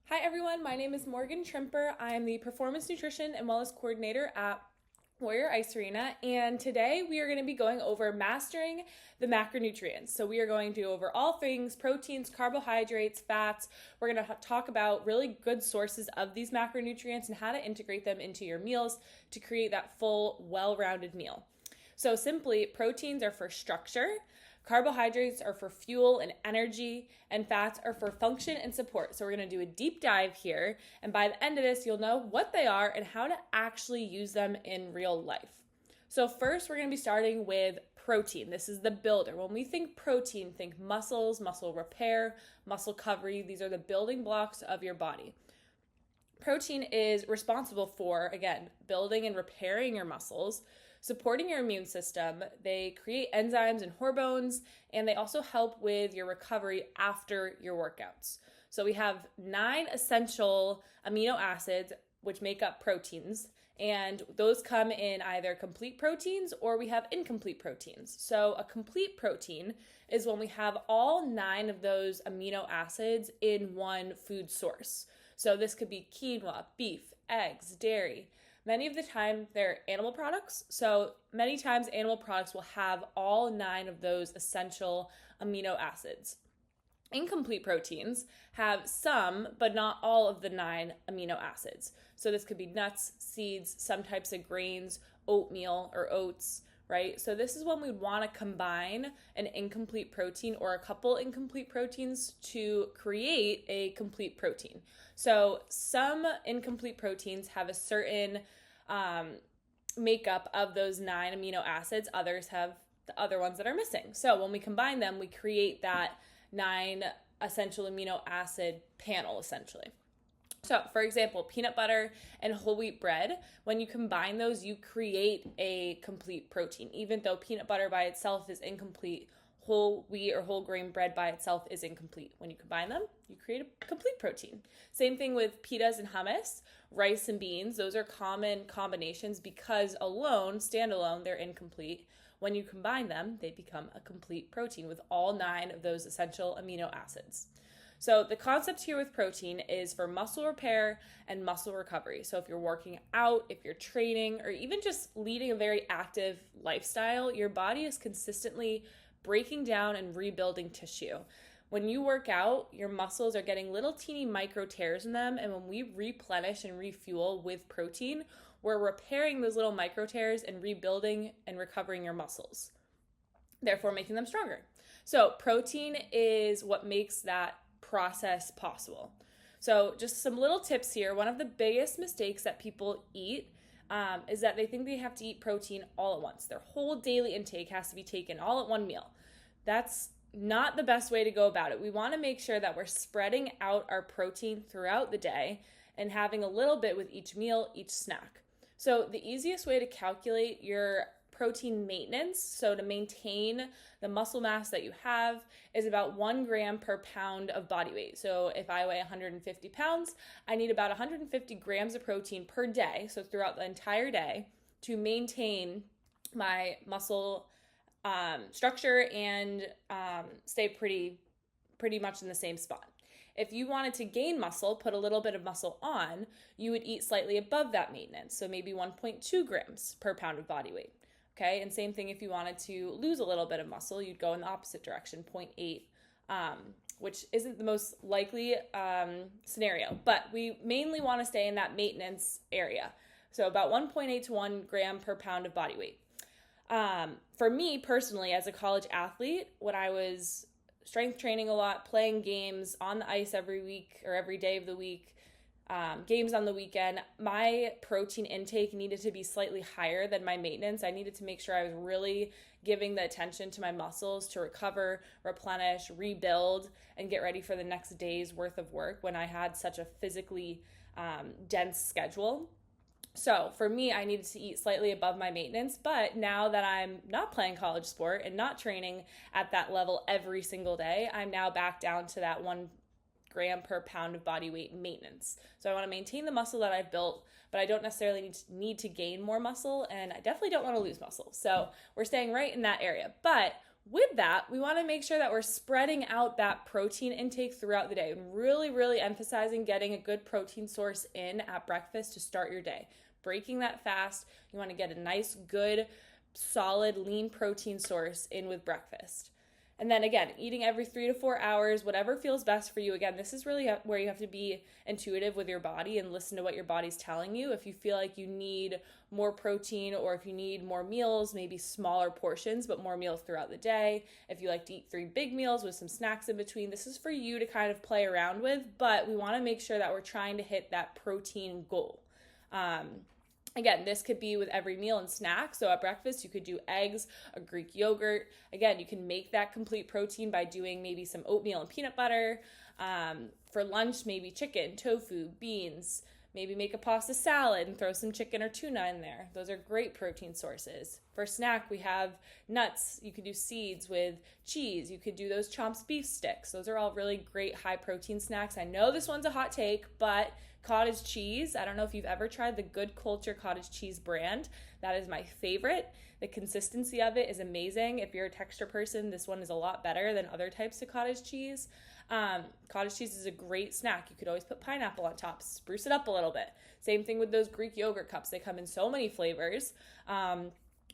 Hi everyone, my name is Morgan Trimper. I'm the Performance Nutrition and Wellness Coordinator at Warrior Ice Arena, and today we are going to be going over mastering the macronutrients. So we are going to go over all things proteins, carbohydrates, fats. We're going to talk about really good sources of these macronutrients and how to integrate them into your meals to create that full, well-rounded meal. So simply, proteins are for structure, carbohydrates are for fuel and energy, and fats are for function and support. So we're going to do a deep dive here, and by the end of this, you'll know what they are and how to actually use them in real life. So first, we're going to be starting with protein. This is the builder. When we think protein, think muscles, muscle repair, muscle recovery. These are the building blocks of your body. Protein is responsible for, again, building and repairing your muscles, supporting your immune system. They create enzymes and hormones, and they also help with your recovery after your workouts. So we have 9 essential amino acids which make up proteins, and those come in either complete proteins or we have incomplete proteins. So a complete protein is when we have all 9 of those amino acids in one food source. So this could be quinoa, beef, eggs, dairy. Many of the time they're animal products. So many times animal products will have all 9 of those essential amino acids. Incomplete proteins have some, but not all of the 9 amino acids. So this could be nuts, seeds, some types of grains, oatmeal or oats, right? So this is when we'd want to combine an incomplete protein or a couple incomplete proteins to create a complete protein. So some incomplete proteins have a certain makeup of those 9 amino acids. Others have the other ones that are missing. So when we combine them, we create that 9 essential amino acid panel, essentially. So, for example, peanut butter and whole wheat bread, when you combine those, you create a complete protein. Even though peanut butter by itself is incomplete, whole wheat or whole grain bread by itself is incomplete. When you combine them, you create a complete protein. Same thing with pitas and hummus, rice and beans. Those are common combinations because alone, standalone, they're incomplete. When you combine them, they become a complete protein with all 9 of those essential amino acids. So the concept here with protein is for muscle repair and muscle recovery. So if you're working out, if you're training, or even just leading a very active lifestyle, your body is consistently breaking down and rebuilding tissue. When you work out, your muscles are getting little teeny micro tears in them, and when we replenish and refuel with protein, we're repairing those little micro tears and rebuilding and recovering your muscles, therefore making them stronger. So protein is what makes that process possible. So just some little tips here. One of the biggest mistakes that people eat is that they think they have to eat protein all at once. Their whole daily intake has to be taken all at one meal. That's not the best way to go about it. We want to make sure that we're spreading out our protein throughout the day and having a little bit with each meal, each snack. So the easiest way to calculate your protein maintenance, so to maintain the muscle mass that you have, is about 1 gram per pound of body weight. So if I weigh 150 pounds, I need about 150 grams of protein per day, so throughout the entire day, to maintain my muscle structure and stay pretty much in the same spot. If you wanted to gain muscle, put a little bit of muscle on, you would eat slightly above that maintenance, so maybe 1.2 grams per pound of body weight. Okay, and same thing if you wanted to lose a little bit of muscle, you'd go in the opposite direction, 0.8, which isn't the most likely scenario, but we mainly want to stay in that maintenance area. So about 1.8 to 1 gram per pound of body weight. For me personally, as a college athlete, when I was strength training a lot, playing games on the ice every week or every day of the week, games on the weekend, my protein intake needed to be slightly higher than my maintenance. I needed to make sure I was really giving the attention to my muscles to recover, replenish, rebuild, and get ready for the next day's worth of work when I had such a physically dense schedule. So for me, I needed to eat slightly above my maintenance, but now that I'm not playing college sport and not training at that level every single day, I'm now back down to that 1 gram per pound of body weight maintenance. So I want to maintain the muscle that I've built, but I don't necessarily need to gain more muscle, and I definitely don't want to lose muscle. So we're staying right in that area. But With that, we want to make sure that we're spreading out that protein intake throughout the day and really, really emphasizing getting a good protein source in at breakfast to start your day. Breaking that fast, you want to get a nice, good, solid, lean protein source in with breakfast. And then again, eating every 3 to 4 hours, whatever feels best for you. Again, this is really where you have to be intuitive with your body and listen to what your body's telling you. If you feel like you need more protein, or if you need more meals, maybe smaller portions, but more meals throughout the day. If you like to eat 3 big meals with some snacks in between, this is for you to kind of play around with, but we want to make sure that we're trying to hit that protein goal. Again, this could be with every meal and snack. So at breakfast, you could do eggs, a Greek yogurt. Again, you can make that complete protein by doing maybe some oatmeal and peanut butter. For lunch, maybe chicken, tofu, beans. Maybe make a pasta salad and throw some chicken or tuna in there. Those are great protein sources. For snack, we have nuts. You could do seeds with cheese. You could do those Chomps beef sticks. Those are all really great high protein snacks. I know this one's a hot take, but cottage cheese, I don't know if you've ever tried the Good Culture cottage cheese brand. That is my favorite. The consistency of it is amazing. If you're a texture person, this one is a lot better than other types of cottage cheese. Cottage cheese is a great snack. You could always put pineapple on top, spruce it up a little bit. Same thing with those Greek yogurt cups. They come in so many flavors.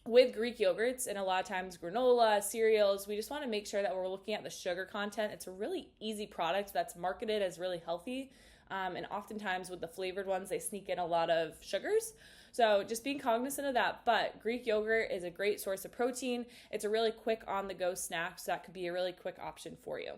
With Greek yogurts and a lot of times granola, cereals, we just want to make sure that we're looking at the sugar content. It's a really easy product that's marketed as really healthy. And oftentimes with the flavored ones, they sneak in a lot of sugars. So just being cognizant of that. But Greek yogurt is a great source of protein. It's a really quick on-the-go snack, so that could be a really quick option for you.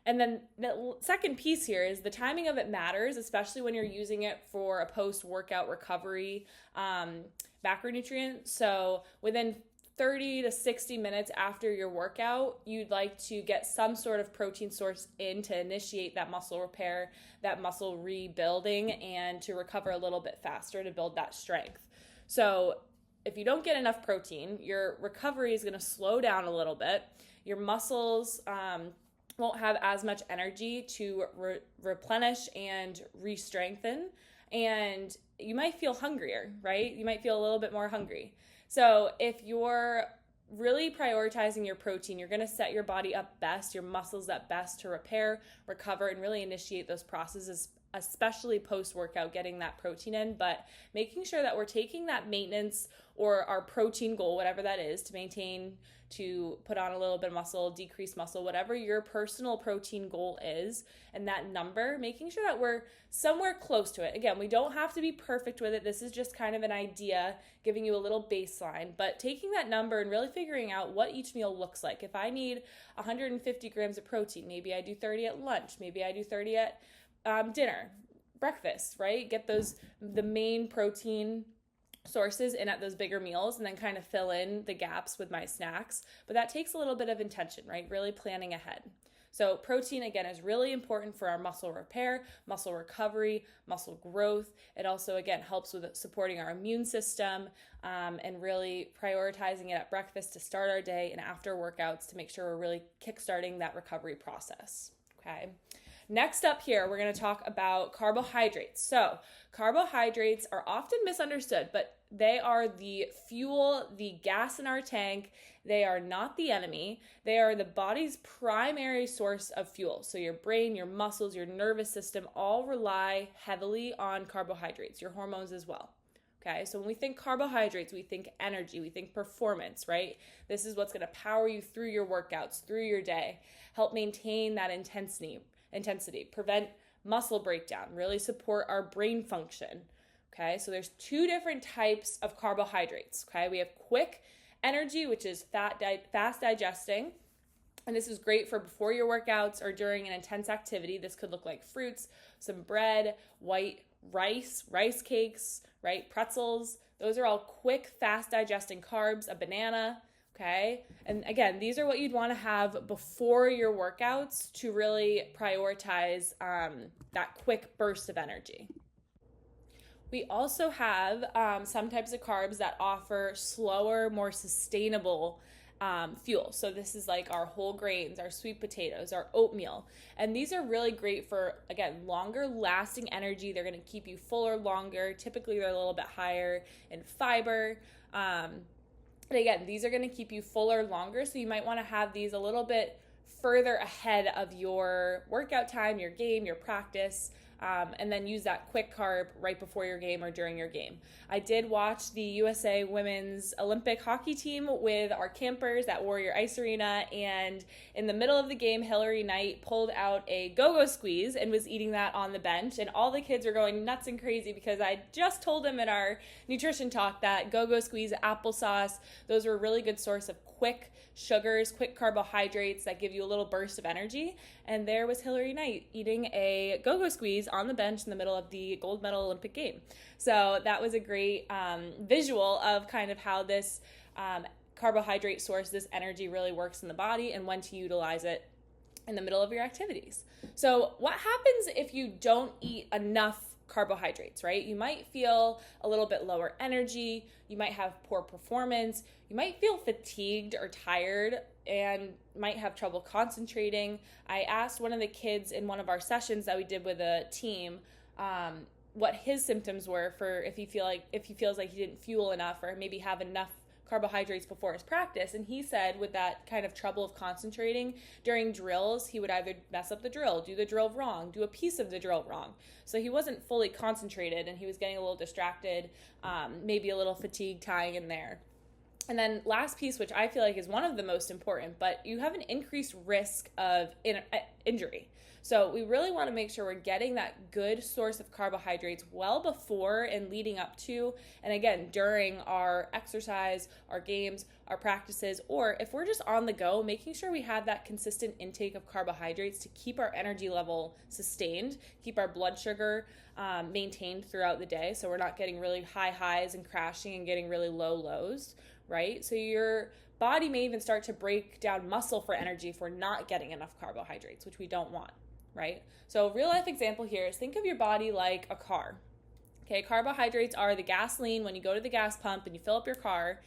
And then the second piece here is the timing of it matters, especially when you're using it for a post-workout recovery macronutrient. So within 30 to 60 minutes after your workout, you'd like to get some sort of protein source in to initiate that muscle repair, that muscle rebuilding, and to recover a little bit faster to build that strength. So if you don't get enough protein, your recovery is going to slow down a little bit. Your muscles won't have as much energy to replenish and re-strengthen, and you might feel hungrier, right? You might feel a little bit more hungry. So if you're really prioritizing your protein, you're going to set your body up best, your muscles up best to repair, recover, and really initiate those processes, especially post-workout, getting that protein in, but making sure that we're taking that maintenance or our protein goal, whatever that is, to maintain, to put on a little bit of muscle, decrease muscle, whatever your personal protein goal is, and that number, making sure that we're somewhere close to it. Again, we don't have to be perfect with it. This is just kind of an idea, giving you a little baseline, but taking that number and really figuring out what each meal looks like. If I need 150 grams of protein, maybe I do 30 at lunch, maybe I do 30 at dinner, breakfast, right? Get the main protein sources in at those bigger meals and then kind of fill in the gaps with my snacks. But that takes a little bit of intention, right? Really planning ahead. So protein, again, is really important for our muscle repair, muscle recovery, muscle growth. It also, again, helps with supporting our immune system and really prioritizing it at breakfast to start our day and after workouts to make sure we're really kickstarting that recovery process, okay? Next up here, we're going to talk about carbohydrates. So carbohydrates are often misunderstood, but they are the fuel, the gas in our tank. They are not the enemy. They are the body's primary source of fuel. So your brain, your muscles, your nervous system all rely heavily on carbohydrates, your hormones as well. Okay, so when we think carbohydrates, we think energy, we think performance, right? This is what's going to power you through your workouts, through your day, help maintain that intensity, prevent muscle breakdown, really support our brain function. Okay, so there's 2 different types of carbohydrates. Okay, we have quick energy, which is fast digesting, and this is great for before your workouts or during an intense activity. This could look like fruits, some bread, white rice cakes, right? Pretzels. Those are all quick, fast digesting carbs, a banana. Okay. And again, these are what you'd want to have before your workouts to really prioritize that quick burst of energy. We also have some types of carbs that offer slower, more sustainable fuel. So this is like our whole grains, our sweet potatoes, our oatmeal. And these are really great for, again, longer lasting energy. They're going to keep you fuller longer. Typically, they're a little bit higher in fiber. And again, these are going to keep you fuller longer, so you might want to have these a little bit further ahead of your workout time, your game, your practice, and then use that quick carb right before your game or during your game. I did watch the USA Women's Olympic hockey team with our campers at Warrior Ice Arena, and in the middle of the game, Hilary Knight pulled out a go-go squeeze and was eating that on the bench, and all the kids were going nuts and crazy because I just told them in our nutrition talk that go-go squeeze, applesauce, those were a really good source of quick sugars, quick carbohydrates that give you a little burst of energy. And there was Hilary Knight eating a go-go squeeze on the bench in the middle of the gold medal Olympic game. So that was a great visual of kind of how this carbohydrate source, this energy really works in the body and when to utilize it in the middle of your activities. So what happens if you don't eat enough carbohydrates, right? You might feel a little bit lower energy, you might have poor performance, you might feel fatigued or tired, and might have trouble concentrating. I asked one of the kids in one of our sessions that we did with a team what his symptoms were for if he feels like he didn't fuel enough or maybe have enough carbohydrates before his practice. And he said with that kind of trouble of concentrating during drills, he would either mess up the drill, do the drill wrong, do a piece of the drill wrong. So he wasn't fully concentrated and he was getting a little distracted, maybe a little fatigue tying in there. And then last piece, which I feel like is one of the most important, but you have an increased risk of injury. So we really want to make sure we're getting that good source of carbohydrates well before and leading up to, and again, during our exercise, our games, our practices, or if we're just on the go, making sure we have that consistent intake of carbohydrates to keep our energy level sustained, keep our blood sugar maintained throughout the day, so we're not getting really high highs and crashing and getting really low lows, right? So your body may even start to break down muscle for energy if we're not getting enough carbohydrates, which we don't want. Right? So real life example here is think of your body like a car. Okay, carbohydrates are the gasoline when you go to the gas pump and you fill up your car.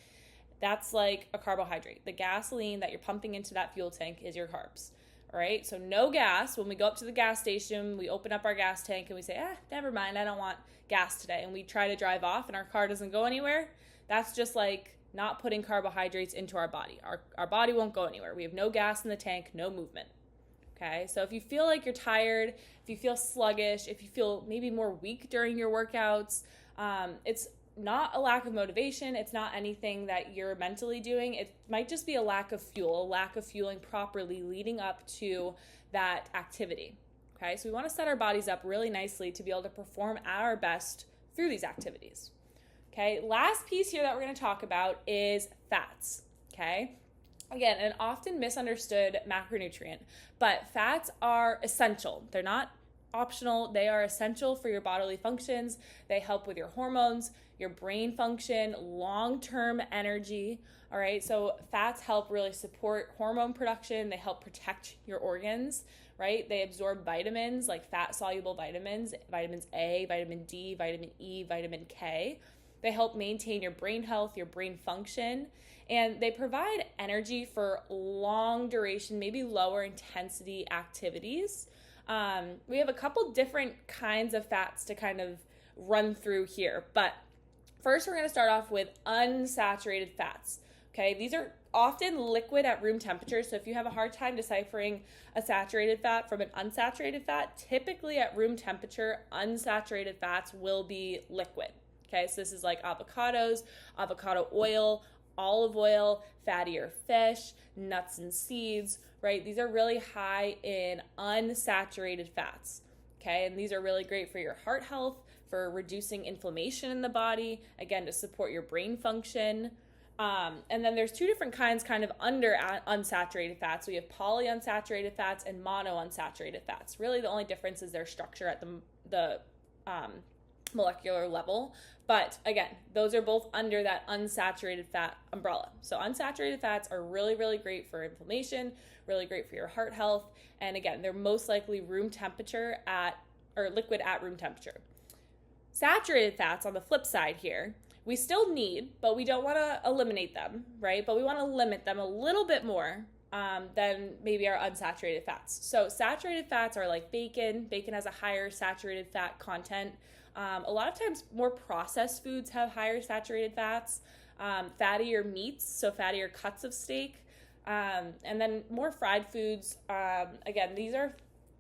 That's like a carbohydrate. The gasoline that you're pumping into that fuel tank is your carbs. All right, so no gas. When we go up to the gas station, we open up our gas tank and we say, never mind, I don't want gas today. And we try to drive off and our car doesn't go anywhere. That's just like not putting carbohydrates into our body. Our body won't go anywhere. We have no gas in the tank, no movement. Okay, so if you feel like you're tired, if you feel sluggish, if you feel maybe more weak during your workouts, it's not a lack of motivation. It's not anything that you're mentally doing. It might just be a lack of fuel, a lack of fueling properly leading up to that activity. Okay, so we want to set our bodies up really nicely to be able to perform at our best through these activities. Okay, last piece here that we're going to talk about is fats. Okay. Again, an often misunderstood macronutrient, but fats are essential. They're not optional. They are essential for your bodily functions. They help with your hormones, your brain function, long-term energy. All right, so fats help really support hormone production. They help protect your organs, right? They absorb vitamins like fat-soluble vitamins, vitamins A, vitamin D, vitamin E, vitamin K. They help maintain your brain health, your brain function, and they provide energy for long duration, maybe lower intensity activities. We have a couple different kinds of fats to kind of run through here, but first we're going to start off with unsaturated fats. Okay, these are often liquid at room temperature, so if you have a hard time deciphering a saturated fat from an unsaturated fat, typically at room temperature, unsaturated fats will be liquid. Okay, so this is like avocados, avocado oil, olive oil, fattier fish, nuts and seeds, right? These are really high in unsaturated fats, okay? And these are really great for your heart health, for reducing inflammation in the body, again, to support your brain function. And then there's two different kinds kind of under unsaturated fats. We have polyunsaturated fats and monounsaturated fats. Really the only difference is their structure at the molecular level. But again, those are both under that unsaturated fat umbrella. So unsaturated fats are really, really great for inflammation, really great for your heart health. And again, they're most likely room temperature liquid at room temperature. Saturated fats on the flip side here, we still need, but we don't want to eliminate them, right? But we want to limit them a little bit more than maybe our unsaturated fats. So saturated fats are like bacon. Bacon has a higher saturated fat content. A lot of times more processed foods have higher saturated fats. fattier meats, so fattier cuts of steak, and then more fried foods. Again, these are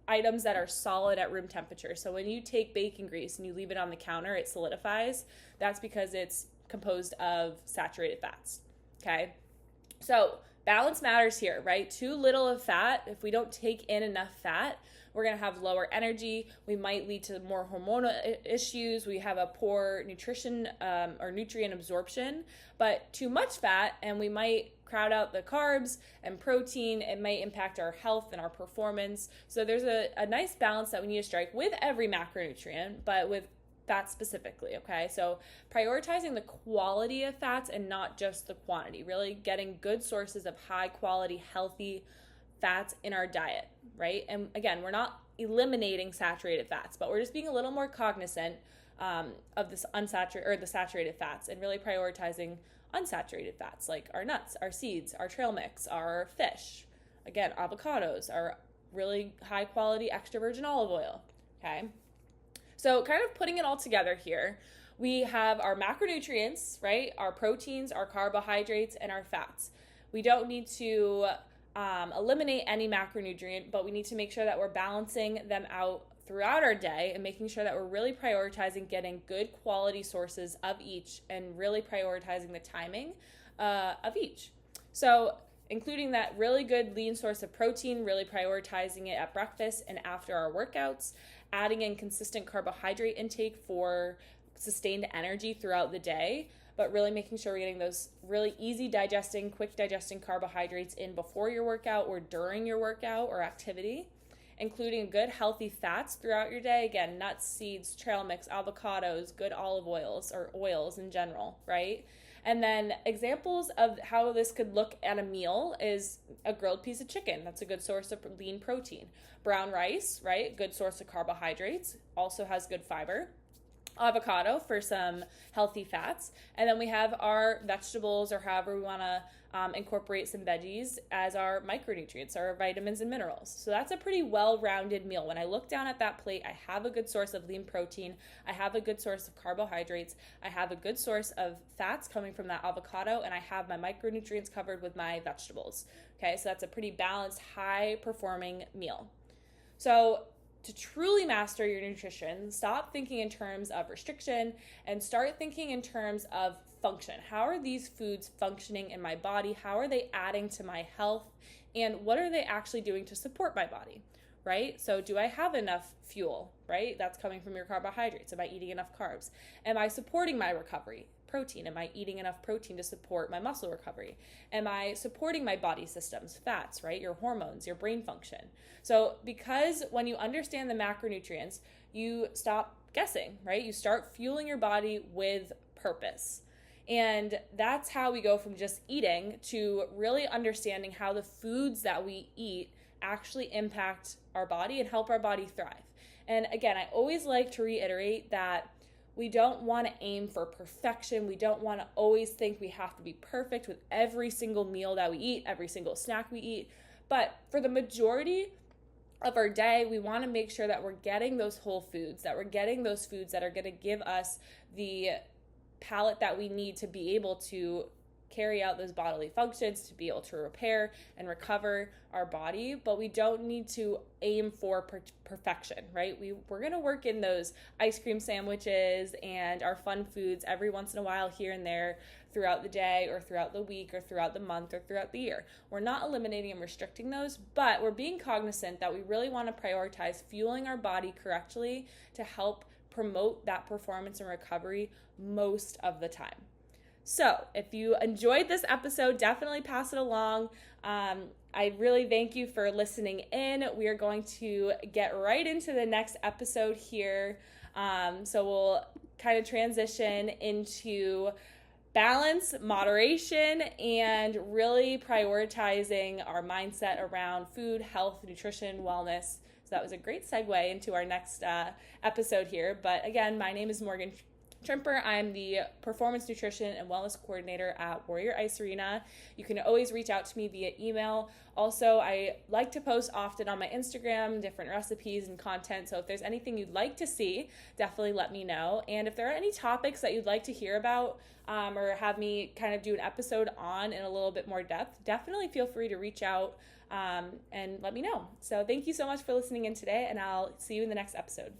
items that are solid at room temperature. So when you take bacon grease and you leave it on the counter, it solidifies. That's because it's composed of saturated fats. Okay? So balance matters here, right? Too little of fat, if we don't take in enough fat, we're going to have lower energy. We might lead to more hormonal issues. We have a poor nutrition or nutrient absorption. But too much fat, and we might crowd out the carbs and protein. It might impact our health and our performance. So there's a nice balance that we need to strike with every macronutrient, but with fats specifically, okay? So prioritizing the quality of fats and not just the quantity, really getting good sources of high quality, healthy fats in our diet, right? And again, we're not eliminating saturated fats, but we're just being a little more cognizant of this unsaturated or the saturated fats and really prioritizing unsaturated fats like our nuts, our seeds, our trail mix, our fish, again, avocados, our really high quality extra virgin olive oil, okay? So kind of putting it all together here, we have our macronutrients, right? Our proteins, our carbohydrates, and our fats. We don't need to eliminate any macronutrient, but we need to make sure that we're balancing them out throughout our day and making sure that we're really prioritizing getting good quality sources of each and really prioritizing the timing of each. So including that really good lean source of protein, really prioritizing it at breakfast and after our workouts, adding in consistent carbohydrate intake for sustained energy throughout the day, but really making sure we're getting those really easy digesting, quick digesting carbohydrates in before your workout or during your workout or activity, including good healthy fats throughout your day. Again, nuts, seeds, trail mix, avocados, good olive oils or oils in general, right? And then examples of how this could look at a meal is a grilled piece of chicken. That's a good source of lean protein. Brown rice, right? Good source of carbohydrates. Also has good fiber. Avocado for some healthy fats. And then we have our vegetables, or however we want to incorporate some veggies as our micronutrients, our vitamins and minerals. So that's a pretty well-rounded meal. When I look down at that plate, I have a good source of lean protein. I have a good source of carbohydrates. I have a good source of fats coming from that avocado, and I have my micronutrients covered with my vegetables. Okay, so that's a pretty balanced, high-performing meal. So to truly master your nutrition, stop thinking in terms of restriction and start thinking in terms of function. How are these foods functioning in my body? How are they adding to my health? And what are they actually doing to support my body, right? So do I have enough fuel, right? That's coming from your carbohydrates. Am I eating enough carbs? Am I supporting my recovery? Protein. Am I eating enough protein to support my muscle recovery? Am I supporting my body systems, fats, right? Your hormones, your brain function. So because when you understand the macronutrients, you stop guessing, right? You start fueling your body with purpose. And that's how we go from just eating to really understanding how the foods that we eat actually impact our body and help our body thrive. And again, I always like to reiterate that we don't want to aim for perfection. We don't want to always think we have to be perfect with every single meal that we eat, every single snack we eat. But for the majority of our day, we want to make sure that we're getting those whole foods, that we're getting those foods that are going to give us the palate that we need to be able to carry out those bodily functions, to be able to repair and recover our body. But we don't need to aim for perfection, right? We're going to work in those ice cream sandwiches and our fun foods every once in a while here and there throughout the day or throughout the week or throughout the month or throughout the year. We're not eliminating and restricting those, but we're being cognizant that we really want to prioritize fueling our body correctly to help promote that performance and recovery most of the time. So if you enjoyed this episode, definitely pass it along. I really thank you for listening in. We are going to get right into the next episode here. So we'll kind of transition into balance, moderation, and really prioritizing our mindset around food, health, nutrition, wellness. So that was a great segue into our next episode here. But again, my name is Morgan Trimper. I'm the Performance Nutrition and Wellness Coordinator at Warrior Ice Arena. You can always reach out to me via email. Also, I like to post often on my Instagram, different recipes and content. So if there's anything you'd like to see, definitely let me know. And if there are any topics that you'd like to hear about or have me kind of do an episode on in a little bit more depth, definitely feel free to reach out and let me know. So thank you so much for listening in today, and I'll see you in the next episode.